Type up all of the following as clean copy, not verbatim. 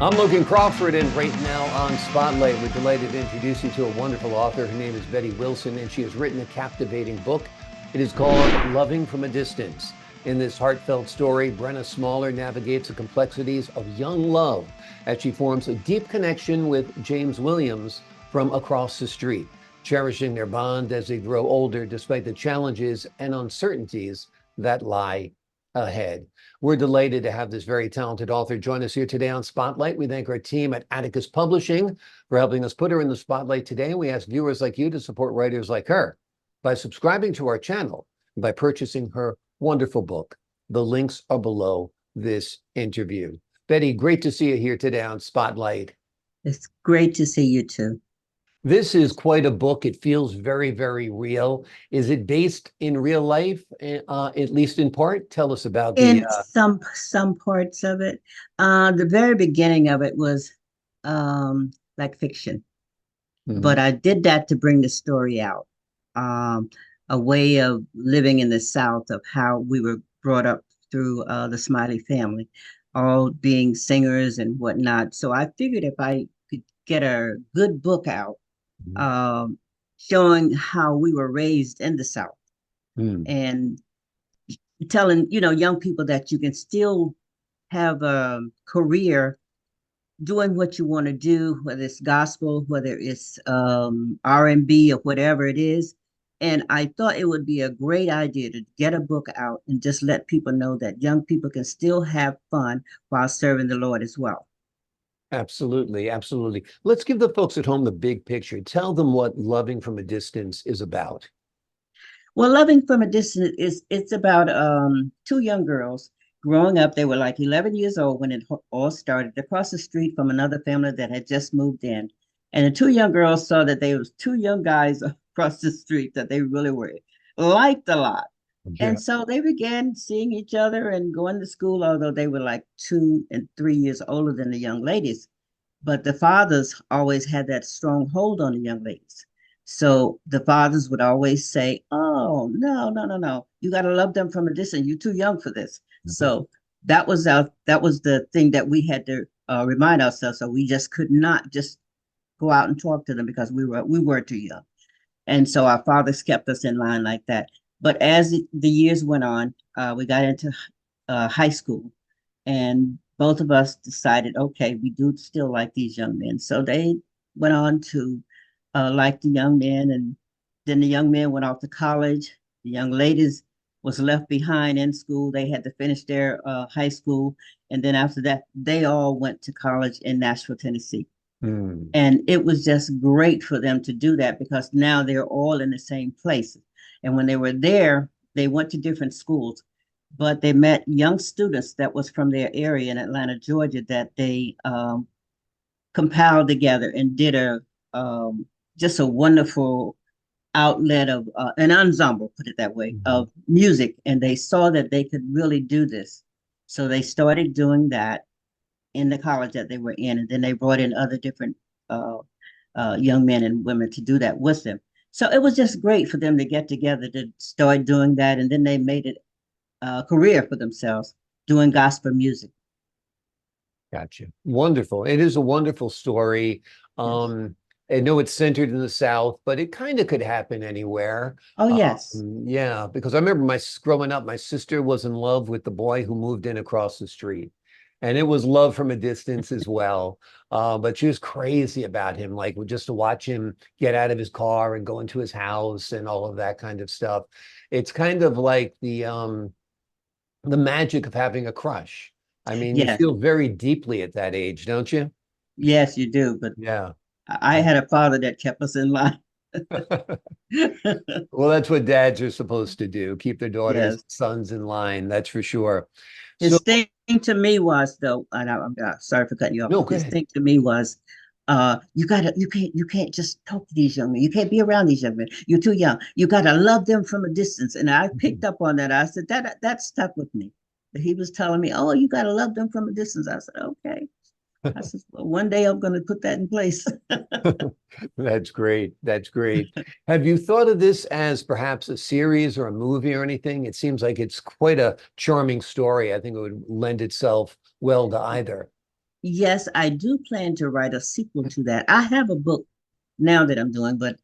I'm Logan Crawford, and right now on Spotlight, we're delighted to introduce you to a wonderful author. Her name is Betty Wilson, and she has written a captivating book. It is called Loving from a Distance. In this heartfelt story, Brenna Smaller navigates the complexities of young love as she forms a deep connection with James Williams from across the street, cherishing their bond as they grow older despite the challenges and uncertainties that lie ahead. We're delighted to have this very talented author join us here today on Spotlight. We thank our team at Atticus Publishing for helping us put her in the spotlight today. We ask viewers like you to support writers like her by subscribing to our channel and by purchasing her wonderful book. The links are below this interview. Betty, great to see you here today on Spotlight. It's great to see you too. This is quite a book. It feels very, very real. Is it based in real life, at least in part? Tell us about the. In some parts of it, the very beginning of it was like fiction, but Mhm. I did that to bring the story out. Um, a way of living in the South of how we were brought up through the Smiley family, all being singers and whatnot. So I figured if I could get a good book out, um, showing how we were raised in the South Mhm. and telling young people that you can still have a career doing what you want to do, whether it's gospel, whether it's R&B or whatever it is. And I thought it would be a great idea to get a book out and just let people know that young people can still have fun while serving the Lord as well. Absolutely, absolutely. Let's give the folks at home the big picture. Tell them what Loving from a Distance is about. Well, Loving from a Distance is it's about two young girls growing up. They were like 11 years old when it all started, across the street from another family that had just moved in. And the two young girls saw that there was two young guys across the street that they really were liked a lot. Yeah. And so they began seeing each other and going to school, although they were like 2 and 3 years older than the young ladies. But the fathers always had that strong hold on the young ladies. So the fathers would always say, "Oh, no, no, no, no. You got to love them from a distance. You're too young for this." So that was the thing that we had to remind ourselves. So we just could not just go out and talk to them because we were too young. And so our fathers kept us in line like that. But as the years went on, we got into high school, and both of us decided, okay, we do still like these young men. So they went on to like the young men, and then the young men went off to college. The young ladies was left behind in school. They had to finish their high school, and then after that, they all went to college in Nashville, Tennessee. Hmm. And it was just great for them to do that because now they're all in the same place. And when they were there, they went to different schools, but they met young students that was from their area in Atlanta, Georgia, that they compiled together and did a just a wonderful outlet of an ensemble, put it that way, Mhm. of music. And they saw that they could really do this. So they started doing that in the college that they were in, and then they brought in other different uh, young men and women to do that with them. So it was just great for them to get together to start doing that, and then they made it a career for themselves doing gospel music. Gotcha. Wonderful. It is a wonderful story. Yes. Um, I know it's centered in the South, but it kind of could happen anywhere. Oh, yes. Yeah, because I remember growing up, my sister was in love with the boy who moved in across the street. And it was love from a distance as well. But she was crazy about him, like just to watch him get out of his car and go into his house and all of that kind of stuff. It's kind of like the magic of having a crush. I mean, you Yes. feel very deeply at that age, don't you? Yes, you do. But Yeah. I had a father that kept us in line. Well, that's what dads are supposed to do, keep their daughters, Yes. sons in line. That's for sure. So, His thing to me was though, and I'm sorry for cutting you off. no, go His ahead. thing to me was, you can't just talk to these young men. You can't be around these young men. You're too young. You gotta love them from a distance. And I picked up on that. I said that stuck with me. But he was telling me, oh, you gotta love them from a distance. I said, okay. I said, well, one day I'm gonna put that in place. That's great. That's great. Have you thought of this as perhaps a series or a movie or anything? It seems like it's quite a charming story. I think it would lend itself well to either. Yes, I do plan to write a sequel to that. I have a book now that I'm doing, but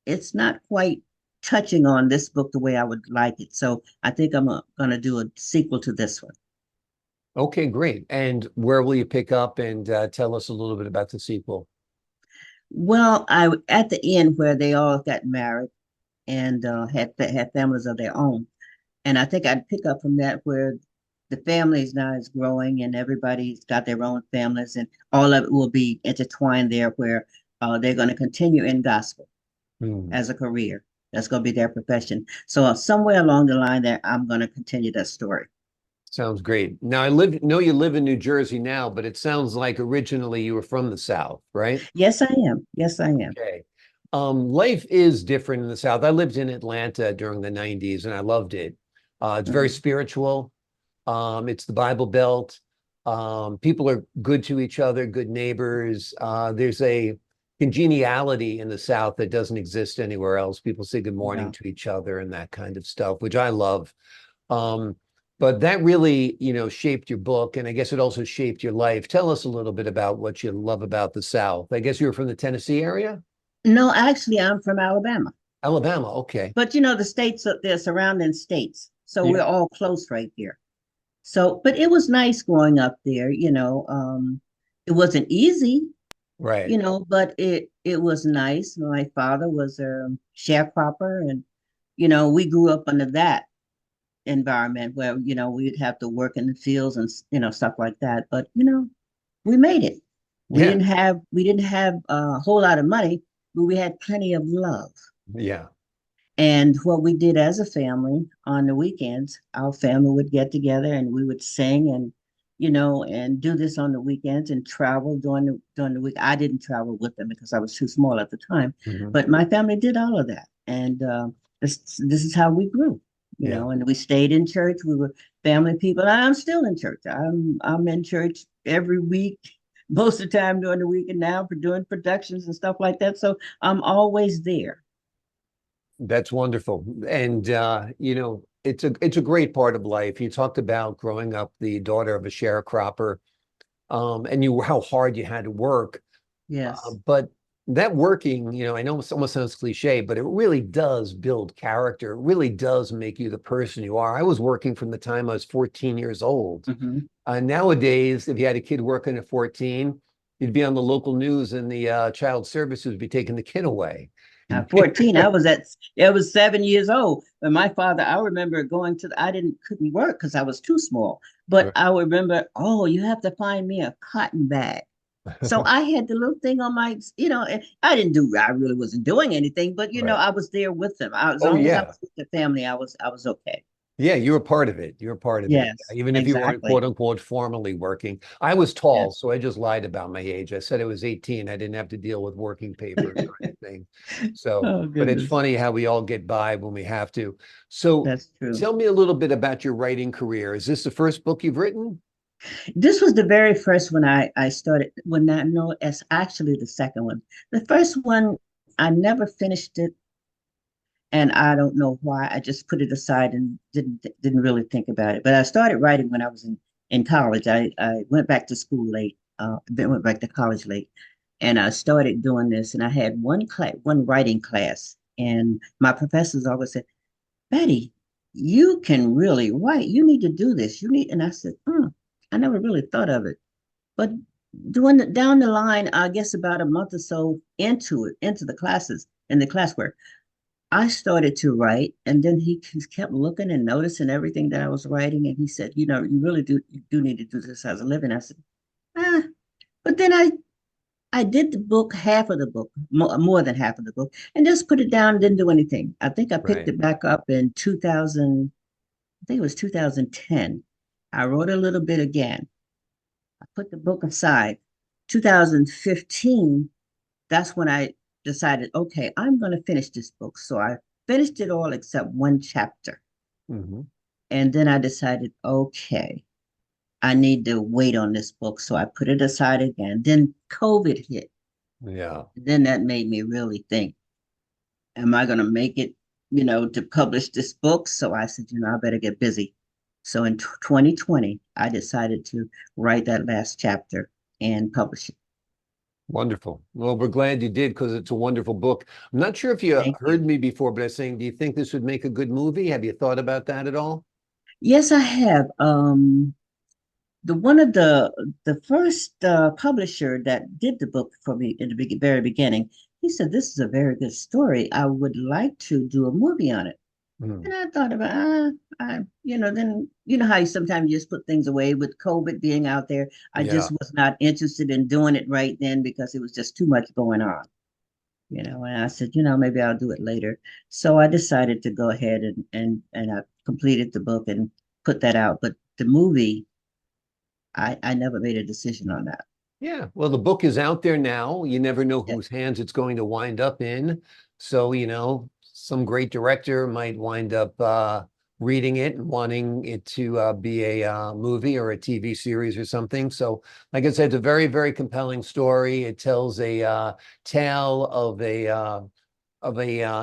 it's not quite touching on this book the way I would like it. So I think I'm going to do a sequel to this one. Okay, great. And where will you pick up and tell us a little bit about the sequel? Well, I at the end where they all got married and had families of their own, and I think I'd pick up from that where the families now is growing and everybody's got their own families, and all of it will be intertwined there where they're going to continue in gospel Hmm. as a career. That's going to be their profession. So somewhere along the line there, I'm going to continue that story. Sounds great. Now know you live in New Jersey now, but it sounds like originally you were from the South, right? Yes, I am. Yes, I am. Okay. Life is different in the South. I lived in Atlanta during the 90s and I loved it. It's very Mhm. spiritual. It's the Bible Belt. People are good to each other, good neighbors. There's a congeniality in the South that doesn't exist anywhere else. People say good morning Yeah. to each other and that kind of stuff, which I love. Um, but that really, shaped your book, and I guess it also shaped your life. Tell us a little bit about what you love about the South. I guess you were from the Tennessee area? No, actually, I'm from Alabama. Alabama, okay. But the states, they're surrounding states. So we're Yeah, all close right here. So, but it was nice growing up there, it wasn't easy, right. but it was nice. My father was a sharecropper, and we grew up under that environment where we'd have to work in the fields and stuff like that. But we made it. Yeah, We didn't have a whole lot of money, but we had plenty of love. yeah. And what we did as a family on the weekends, our family would get together and we would sing and and do this on the weekends and travel during the week. I didn't travel with them because I was too small at the time, Mhm. but my family did all of that, and this is how we grew. Yeah. And we stayed in church. We were family people. And I'm still in church. I'm in church every week, most of the time during the week, and now for doing productions and stuff like that. So I'm always there. That's wonderful. And it's a great part of life. You talked about growing up the daughter of a sharecropper, and you how hard you had to work. Yes. But that working, I know it almost sounds cliche, but it really does build character. It really does make you the person you are. I was working from the time I was 14 years old. Hmm. Nowadays, if you had a kid working at 14, you'd be on the local news and the child services would be taking the kid away. At 14, I was 7 years old. And my father, I remember going to I couldn't work because I was too small. But I remember, oh, you have to find me a cotton bag. So I had the little thing on my, and I really wasn't doing anything, but Right. I was there with them. As Oh long as I yeah. was with the family, I was okay. Yeah, you were part of it. You were part of it. Yes, Even if you weren't exactly. quote unquote formally working. I was Yeah. tall, so I just lied about my age. I said I was 18. I didn't have to deal with working papers or anything. So, Oh but it's goodness. funny how we all get by when we have to. So That's true. tell me a little bit about your writing career. Is this the first book you've written? This was the very first one I started. When I know it's actually the second one. The first one I never finished it, and I don't know why. I just put it aside and didn't really think about it. But I started writing when I was in college. I went back to school late. Then went back to college late, and I started doing this. And I had one writing class, and my professors always said, "Betty, you can really write. You need to do this. You need." And I said, I never really thought of it. But down the line, I guess about a month or so into the classes and the classwork, I started to write, and then he kept looking and noticing everything that I was writing, and he said, you really do need to do this as a living." I said, ah. But then I did the book, half of the book, more than half of the book, and just put it down and didn't do anything. I think I picked Right. it back up in 2000. I think it was 2010. I wrote a little bit again. I put the book aside. 2015, that's when I decided, okay, I'm going to finish this book. So I finished it all except one chapter. Hmm. And then I decided, okay, I need to wait on this book. So I put it aside again. Then COVID hit. Yeah. Then that made me really think, am I going to make it, to publish this book? So I said, I better get busy. So in 2020, I decided to write that last chapter. and publish it. Wonderful. Well, we're glad you did because it's a wonderful book. I'm not sure if you Thank you. heard me before, but I was saying, do you think this would make a good movie? Have you thought about that at all? Yes, I have. The one of the first publisher that did the book for me in the very beginning, he said, "This is a very good story. I would like to do a movie on it." Hmm. And I thought about, then how you sometimes just put things away with COVID being out there. I Yeah. just was not interested in doing it right then because it was just too much going on. And I said, maybe I'll do it later. So I decided to go ahead and I completed the book and put that out. But the movie, I never made a decision on that. Yeah, well, the book is out there now. You never know Yeah. whose hands it's going to wind up in. So, some great director might wind up reading it and wanting it to be a movie or a TV series or something. So, like I said, it's a very, very compelling story. It tells a tale of a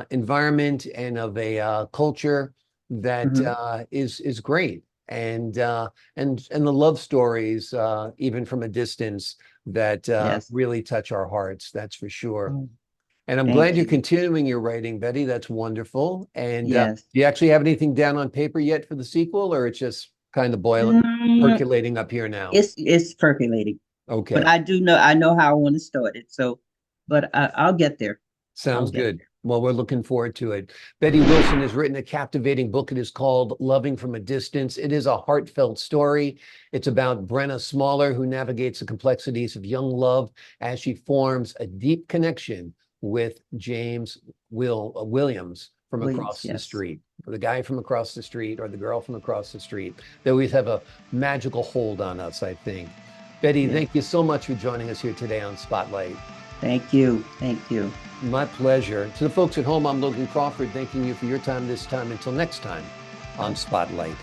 environment and of a culture that Hmm. is great. And the love stories, even from a distance, that Yes. really touch our hearts. That's for sure. Oh, And I'm glad thank you're you. continuing your writing, Betty. That's wonderful. And do Yes. you actually have anything down on paper yet for the sequel, or it's just kind of boiling, Mm, percolating up here now? it's percolating, but Okay. I know how I want to start it. So, but I'll get there. I'll Sounds get good. Well, we're looking forward to it. Betty Wilson has written a captivating book. It is called Loving from a Distance. It is a heartfelt story. It's about Brenna Smaller, who navigates the complexities of young love as she forms a deep connection with James Williams from Williams. across the Yes. street. The guy from across the street or the girl from across the street. They always have a magical hold on us, I think. Betty, Yes. thank you so much for joining us here today on Spotlight. Thank you. Thank you. My pleasure. To the folks at home, I'm Logan Crawford, thanking you for your time this time. Until next time on Spotlight.